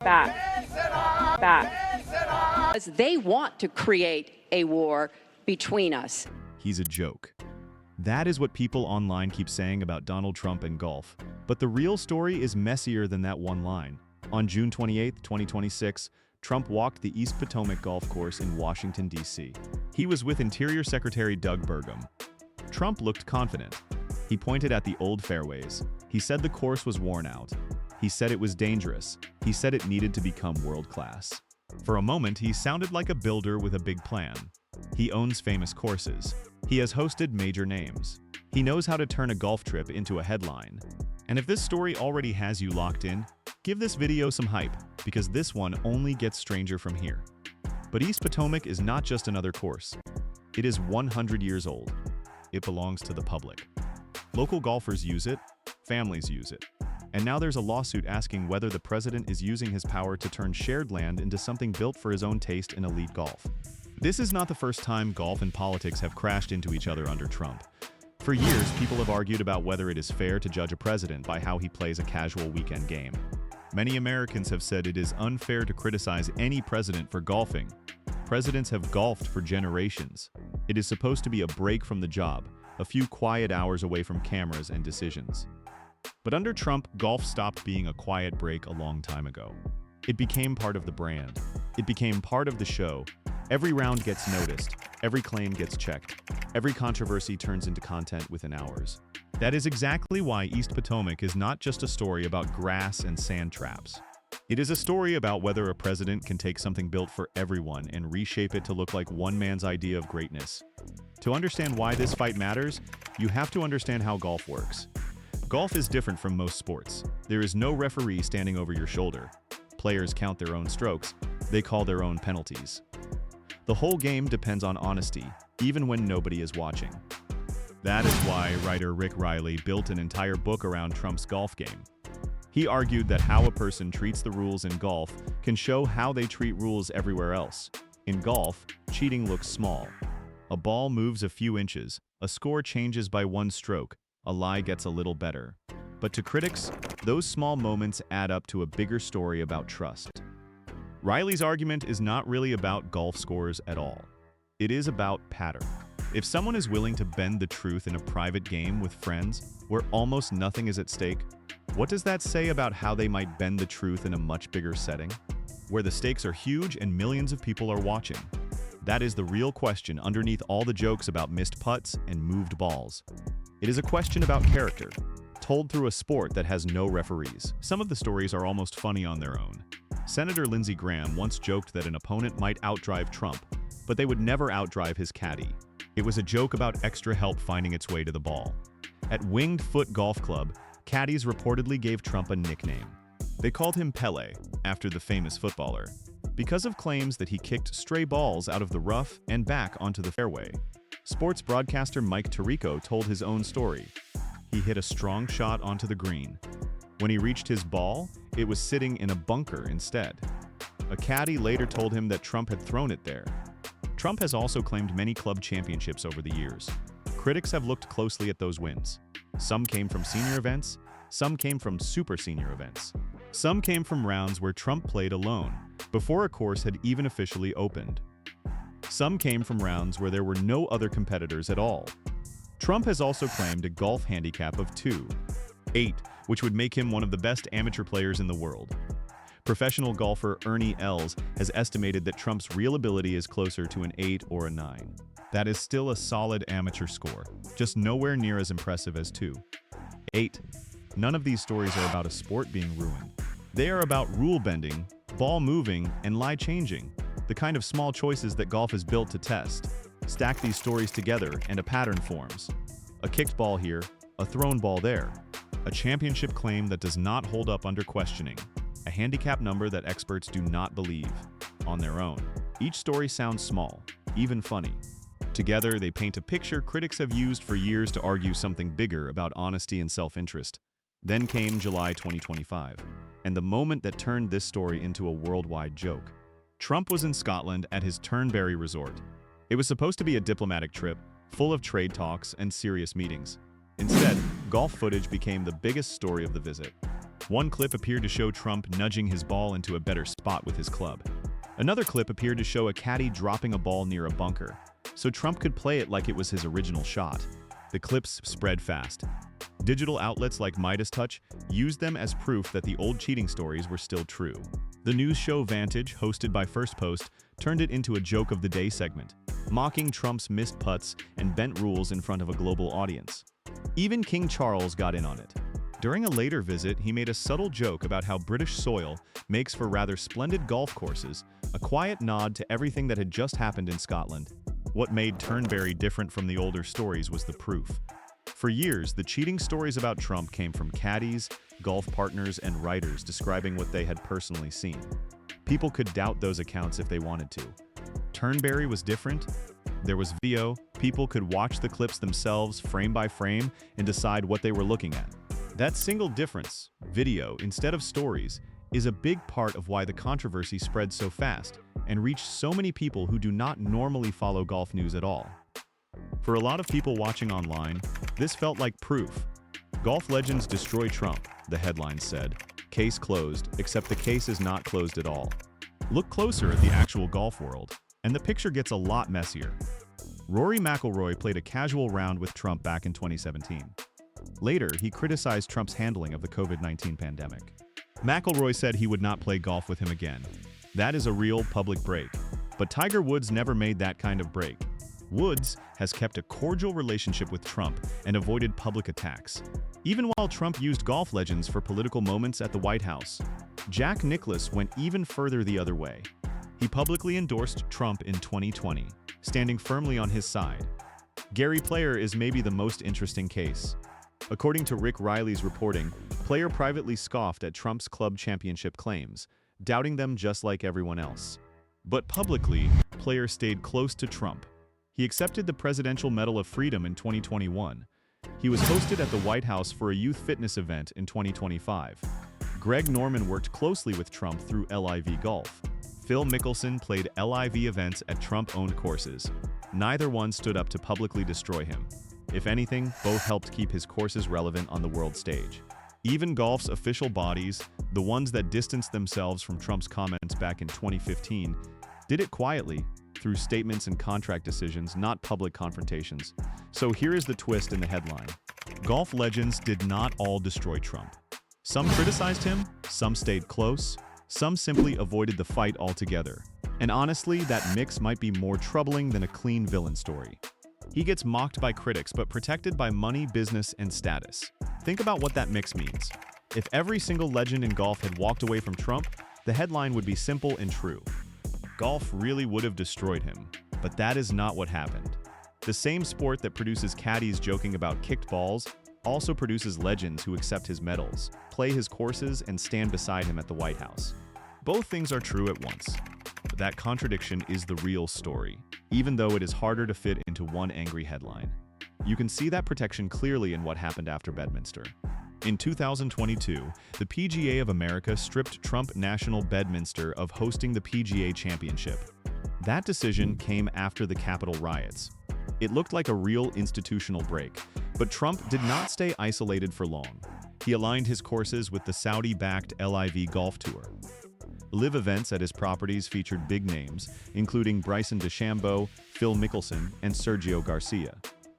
back. Because they want to create a war between us. He's a joke. That is what people online keep saying about Donald Trump and golf. But the real story is messier than that one line. On June 28, 2026, Trump walked the East Potomac golf course in Washington, D.C. He was with Interior Secretary Doug Burgum. Trump looked confident. He pointed at the old fairways. He said the course was worn out. He said it was dangerous. He said it needed to become world-class. For a moment, he sounded like a builder with a big plan. He owns famous courses. He has hosted major names. He knows how to turn a golf trip into a headline. And if this story already has you locked in, give this video some hype, because this one only gets stranger from here. But East Potomac is not just another course. It is 100 years old. It belongs to the public. Local golfers use it, families use it. And now there's a lawsuit asking whether the president is using his power to turn shared land into something built for his own taste in elite golf. This is not the first time golf and politics have crashed into each other under Trump. For years, people have argued about whether it is fair to judge a president by how he plays a casual weekend game. Many Americans have said it is unfair to criticize any president for golfing. Presidents have golfed for generations. It is supposed to be a break from the job, a few quiet hours away from cameras and decisions. But under Trump, golf stopped being a quiet break a long time ago. It became part of the brand. It became part of the show. Every round gets noticed. Every claim gets checked. Every controversy turns into content within hours. That is exactly why East Potomac is not just a story about grass and sand traps. It is a story about whether a president can take something built for everyone and reshape it to look like one man's idea of greatness. To understand why this fight matters, you have to understand how golf works. Golf is different from most sports. There is no referee standing over your shoulder. Players count their own strokes. They call their own penalties. The whole game depends on honesty, even when nobody is watching. That is why writer Rick Riley built an entire book around Trump's golf game. He argued that how a person treats the rules in golf can show how they treat rules everywhere else. In golf, cheating looks small. A ball moves a few inches, a score changes by one stroke, a lie gets a little better. But to critics, those small moments add up to a bigger story about trust. Riley's argument is not really about golf scores at all. It is about pattern. If someone is willing to bend the truth in a private game with friends, where almost nothing is at stake, what does that say about how they might bend the truth in a much bigger setting, where the stakes are huge and millions of people are watching? That is the real question underneath all the jokes about missed putts and moved balls. It is a question about character, told through a sport that has no referees. Some of the stories are almost funny on their own. Senator Lindsey Graham once joked that an opponent might outdrive Trump, but they would never outdrive his caddy. It was a joke about extra help finding its way to the ball. At Winged Foot Golf Club, caddies reportedly gave Trump a nickname. They called him Pele, after the famous footballer, because of claims that he kicked stray balls out of the rough and back onto the fairway. Sports broadcaster Mike Tirico told his own story. He hit a strong shot onto the green. When he reached his ball, it was sitting in a bunker instead. A caddy later told him that Trump had thrown it there. Trump has also claimed many club championships over the years. Critics have looked closely at those wins. Some came from senior events, some came from super senior events. Some came from rounds where Trump played alone, before a course had even officially opened. Some came from rounds where there were no other competitors at all. Trump has also claimed a golf handicap of 2.8, which would make him one of the best amateur players in the world. Professional golfer Ernie Els has estimated that Trump's real ability is closer to an 8 or a 9. That is still a solid amateur score, just nowhere near as impressive as 2.8. None of these stories are about a sport being ruined. They are about rule bending, ball moving, and lie changing, the kind of small choices that golf is built to test. Stack these stories together and a pattern forms. A kicked ball here, a thrown ball there. A championship claim that does not hold up under questioning. A handicap number that experts do not believe on their own. Each story sounds small, even funny. Together, they paint a picture critics have used for years to argue something bigger about honesty and self-interest. Then came July 2025, and the moment that turned this story into a worldwide joke. Trump was in Scotland at his Turnberry resort. It was supposed to be a diplomatic trip, full of trade talks and serious meetings. Instead, golf footage became the biggest story of the visit. One clip appeared to show Trump nudging his ball into a better spot with his club. Another clip appeared to show a caddy dropping a ball near a bunker, so Trump could play it like it was his original shot. The clips spread fast. Digital outlets like Midas Touch used them as proof that the old cheating stories were still true. The news show Vantage, hosted by First Post, turned it into a joke of the day segment, mocking Trump's missed putts and bent rules in front of a global audience. Even King Charles got in on it. During a later visit, he made a subtle joke about how British soil makes for rather splendid golf courses, a quiet nod to everything that had just happened in Scotland. What made Turnberry different from the older stories was the proof. For years, the cheating stories about Trump came from caddies, golf partners, and writers describing what they had personally seen. People could doubt those accounts if they wanted to. Turnberry was different. There was video. People could watch the clips themselves, frame by frame, and decide what they were looking at. That single difference, video instead of stories, is a big part of why the controversy spread so fast and reached so many people who do not normally follow golf news at all. For a lot of people watching online, this felt like proof. Golf legends destroy Trump, the headlines said. Case closed, except the case is not closed at all. Look closer at the actual golf world, and the picture gets a lot messier. Rory McIlroy played a casual round with Trump back in 2017. Later, he criticized Trump's handling of the COVID-19 pandemic. McIlroy said he would not play golf with him again. That is a real public break. But Tiger Woods never made that kind of break. Woods has kept a cordial relationship with Trump and avoided public attacks. Even while Trump used golf legends for political moments at the White House, Jack Nicklaus went even further the other way. He publicly endorsed Trump in 2020, standing firmly on his side. Gary Player is maybe the most interesting case. According to Rick Riley's reporting, Player privately scoffed at Trump's club championship claims, doubting them just like everyone else. But publicly, Player stayed close to Trump. He accepted the Presidential Medal of Freedom in 2021. He was hosted at the White House for a youth fitness event in 2025. Greg Norman worked closely with Trump through LIV Golf. Phil Mickelson played LIV events at Trump-owned courses. Neither one stood up to publicly destroy him. If anything, both helped keep his courses relevant on the world stage. Even golf's official bodies, the ones that distanced themselves from Trump's comments back in 2015, did it quietly, through statements and contract decisions, not public confrontations. So here is the twist in the headline. Golf legends did not all destroy Trump. Some criticized him, some stayed close, some simply avoided the fight altogether. And honestly, that mix might be more troubling than a clean villain story. He gets mocked by critics but protected by money, business, and status. Think about what that mix means. If every single legend in golf had walked away from Trump, the headline would be simple and true. Golf really would have destroyed him, but that is not what happened. The same sport that produces caddies joking about kicked balls also produces legends who accept his medals, play his courses, and stand beside him at the White House. Both things are true at once. But that contradiction is the real story, even though it is harder to fit into one angry headline. You can see that protection clearly in what happened after Bedminster. In 2022, the PGA of America stripped Trump National Bedminster of hosting the PGA Championship. That decision came after the Capitol riots. It looked like a real institutional break, but Trump did not stay isolated for long. He aligned his courses with the Saudi-backed LIV Golf Tour. Live events at his properties featured big names, including Bryson DeChambeau, Phil Mickelson, and Sergio Garcia.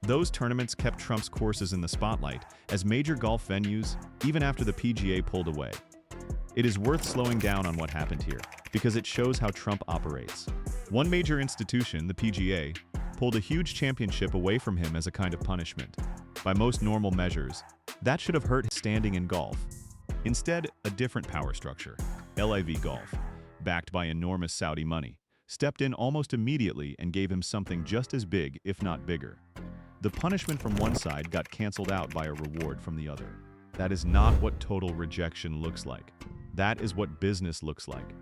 Those tournaments kept Trump's courses in the spotlight as major golf venues, even after the PGA pulled away. It is worth slowing down on what happened here, because it shows how Trump operates. One major institution, the PGA, pulled a huge championship away from him as a kind of punishment. By most normal measures, that should have hurt his standing in golf. Instead, a different power structure, LIV Golf, backed by enormous Saudi money, stepped in almost immediately and gave him something just as big, if not bigger. The punishment from one side got canceled out by a reward from the other. That is not what total rejection looks like. That is what business looks like.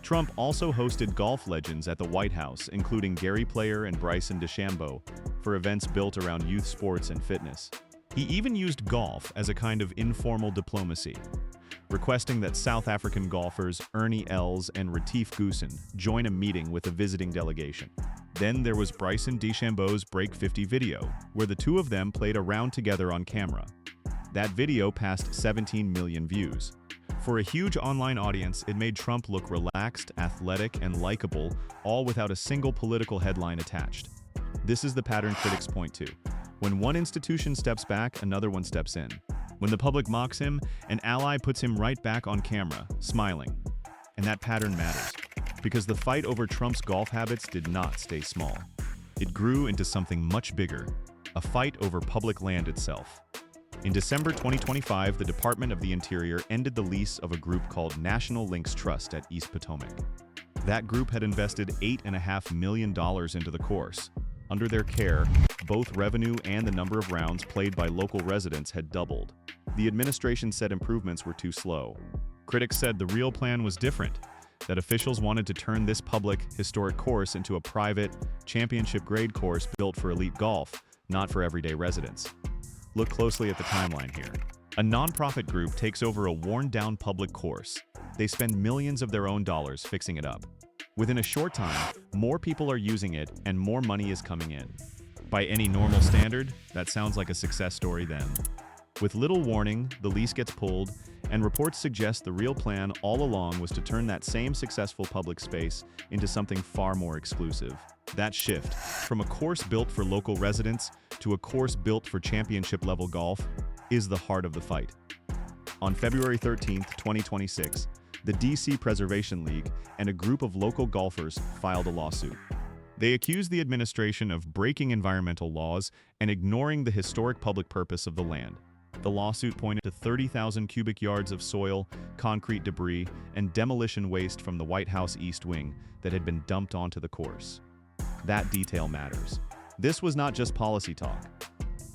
Trump also hosted golf legends at the White House, including Gary Player and Bryson DeChambeau, for events built around youth sports and fitness. He even used golf as a kind of informal diplomacy, requesting that South African golfers Ernie Els and Retief Goosen join a meeting with a visiting delegation. Then there was Bryson DeChambeau's Break 50 video, where the two of them played a round together on camera. That video passed 17 million views. For a huge online audience, it made Trump look relaxed, athletic, and likable, all without a single political headline attached. This is the pattern critics point to. When one institution steps back, another one steps in. When the public mocks him, an ally puts him right back on camera, smiling. And that pattern matters, because the fight over Trump's golf habits did not stay small. It grew into something much bigger, a fight over public land itself. In December 2025, the Department of the Interior ended the lease of a group called National Links Trust at East Potomac. That group had invested $8.5 million into the course. Under their care, both revenue and the number of rounds played by local residents had doubled. The administration said improvements were too slow. Critics said the real plan was different, that officials wanted to turn this public, historic course into a private, championship-grade course built for elite golf, not for everyday residents. Look closely at the timeline here. A nonprofit group takes over a worn-down public course. They spend millions of their own dollars fixing it up. Within a short time, more people are using it and more money is coming in. By any normal standard, that sounds like a success story then. With little warning, the lease gets pulled, and reports suggest the real plan all along was to turn that same successful public space into something far more exclusive. That shift, from a course built for local residents to a course built for championship-level golf, is the heart of the fight. On February 13, 2026, the DC Preservation League and a group of local golfers filed a lawsuit. They accused the administration of breaking environmental laws and ignoring the historic public purpose of the land. The lawsuit pointed to 30,000 cubic yards of soil, concrete debris, and demolition waste from the White House East Wing that had been dumped onto the course. That detail matters. This was not just policy talk.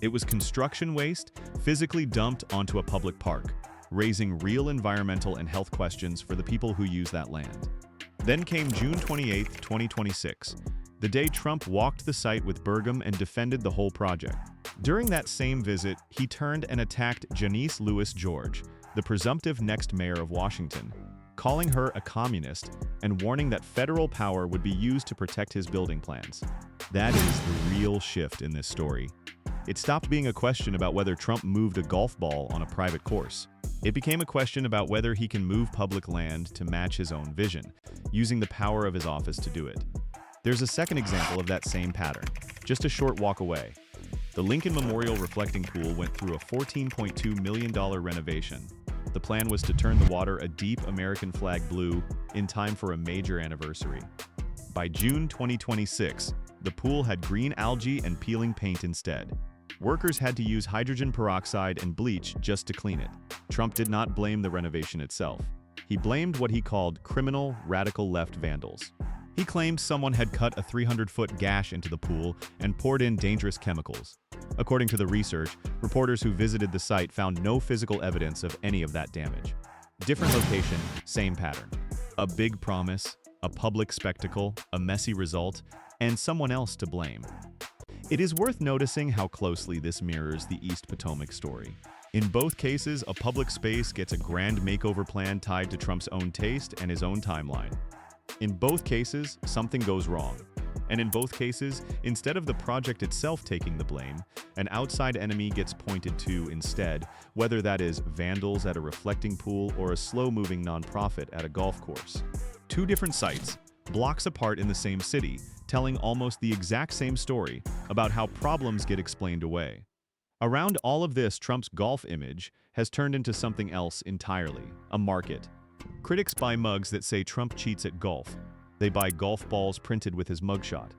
It was construction waste physically dumped onto a public park, raising real environmental and health questions for the people who use that land. Then came June 28, 2026, the day Trump walked the site with Burgum and defended the whole project. During that same visit, he turned and attacked Janice Louis George, the presumptive next mayor of Washington, calling her a communist and warning that federal power would be used to protect his building plans. That is the real shift in this story. It stopped being a question about whether Trump moved a golf ball on a private course. It became a question about whether he can move public land to match his own vision, using the power of his office to do it. There's a second example of that same pattern, just a short walk away. The Lincoln Memorial Reflecting Pool went through a $14.2 million renovation. The plan was to turn the water a deep American flag blue in time for a major anniversary. By June 2026, the pool had green algae and peeling paint instead. Workers had to use hydrogen peroxide and bleach just to clean it. Trump did not blame the renovation itself. He blamed what he called criminal, radical left vandals. He claimed someone had cut a 300-foot gash into the pool and poured in dangerous chemicals. According to the research, reporters who visited the site found no physical evidence of any of that damage. Different location, same pattern. A big promise, a public spectacle, a messy result, and someone else to blame. It is worth noticing how closely this mirrors the East Potomac story. In both cases, a public space gets a grand makeover plan tied to Trump's own taste and his own timeline. In both cases, something goes wrong. And in both cases, instead of the project itself taking the blame, an outside enemy gets pointed to instead, whether that is vandals at a reflecting pool or a slow-moving nonprofit at a golf course. Two different sites, blocks apart in the same city, telling almost the exact same story about how problems get explained away. Around all of this, Trump's golf image has turned into something else entirely, a market. Critics buy mugs that say Trump cheats at golf. They buy golf balls printed with his mugshot.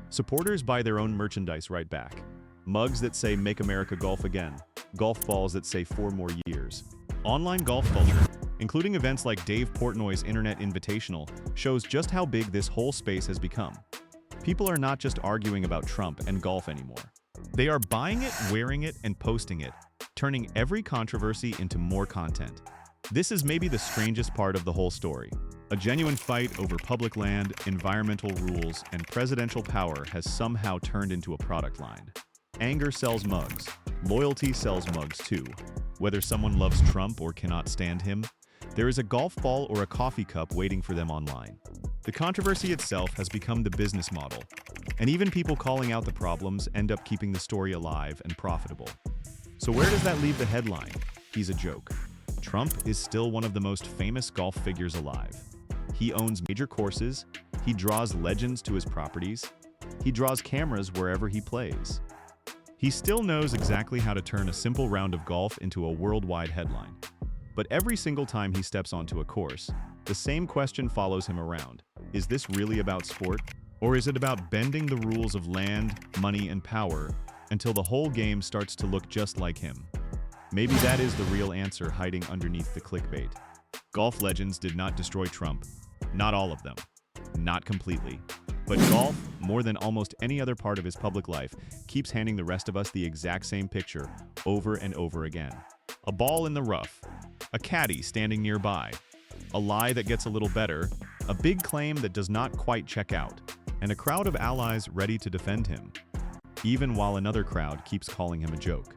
Supporters buy their own merchandise right back. Mugs that say Make America Golf Again. Golf balls that say 4 more years. Online golf culture, including events like Dave Portnoy's Internet Invitational, shows just how big this whole space has become. People are not just arguing about Trump and golf anymore. They are buying it, wearing it, and posting it, turning every controversy into more content. This is maybe the strangest part of the whole story. A genuine fight over public land, environmental rules, and presidential power has somehow turned into a product line. Anger sells mugs. Loyalty sells mugs too. Whether someone loves Trump or cannot stand him, there is a golf ball or a coffee cup waiting for them online. The controversy itself has become the business model, and even people calling out the problems end up keeping the story alive and profitable. So where does that leave the headline? He's a joke. Trump is still one of the most famous golf figures alive. He owns major courses, he draws legends to his properties, he draws cameras wherever he plays. He still knows exactly how to turn a simple round of golf into a worldwide headline. But every single time he steps onto a course, the same question follows him around. Is this really about sport? Or is it about bending the rules of land, money, and power until the whole game starts to look just like him? Maybe that is the real answer hiding underneath the clickbait. Golf legends did not destroy Trump. Not all of them. Not completely. But golf, more than almost any other part of his public life, keeps handing the rest of us the exact same picture over and over again. A ball in the rough, a caddy standing nearby, a lie that gets a little better, a big claim that does not quite check out, and a crowd of allies ready to defend him, even while another crowd keeps calling him a joke.